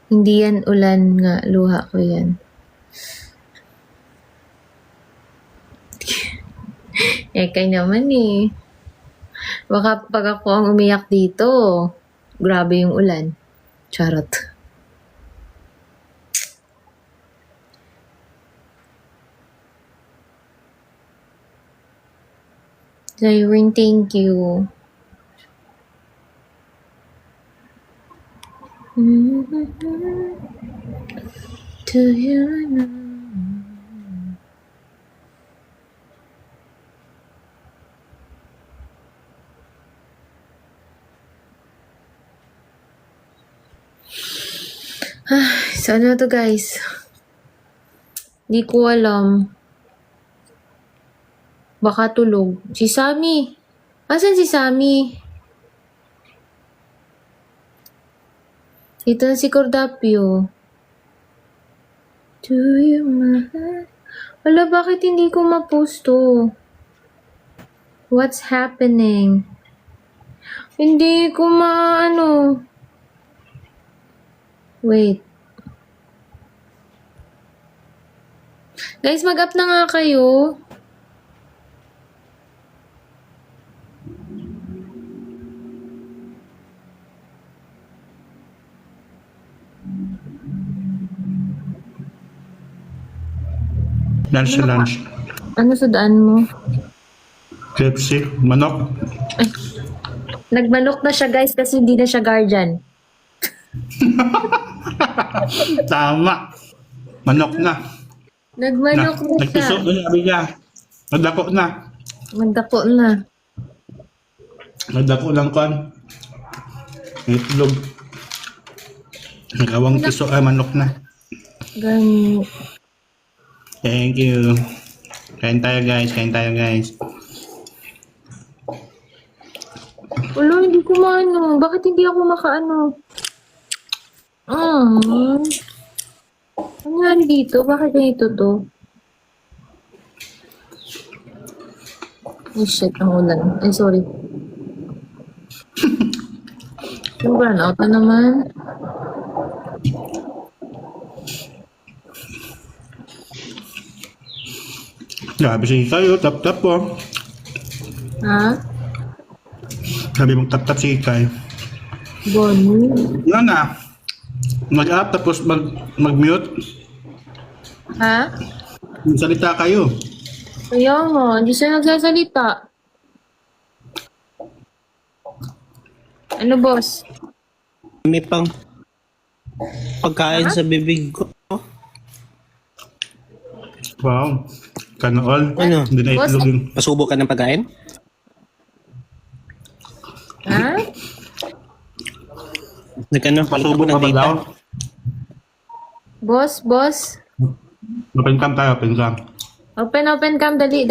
Hindi yan ulan nga, luha ko yan. Kay naman eh. Baka pag ako ang umiyak dito, grabe yung ulan. Charot. Irene, thank you. Do you know? So ano to guys? Di ko alam. Baka tulog. Si Sammy. Asan si Sammy? Ito na si Cordapio. Do you mind? Wala, bakit hindi ko ma-post to? What's happening? Hindi ko ma-ano. Wait. Guys, mag-up na nga kayo. Lunch sa lunch. Ano sa daan mo? KFC, manok. Ay. Nagmanok na siya guys kasi hindi na siya guardian. Tama. Manok na. Nagmanok na siya. Nagpiso doon, sabi niya. Nagdako na. Magdako na. Nagdako lang kon. Itlog. Nagawang piso ay manok na. Ganun. Thank you. Kain tayo guys, kain tayo guys. Wala, hindi ko maano. Bakit hindi ako makaano? Ano yan dito? Bakit ganito to? Ay, shit, ang ulan. Ay, sorry. Yung burn out na naman. Grabe si Ikay, oh. Tap-tap po. Ha? Sabi mong tap-tap si Ikay. Bonnie? Ano na? Mag-up tapos mag-mute. Ha? Salita kayo. Kaya nga, hindi siya nagsasalita. Ano, boss? May pang pagkain sa bibig ko. Wow. Kana all. Ano? Hindi na itlog yung... Pasubo ka ng pagkain? Ha? Nagkano? Pasubo Pasubo ka ng ba daw? data? Boss? Open cam tayo, open cam. Open cam, dali.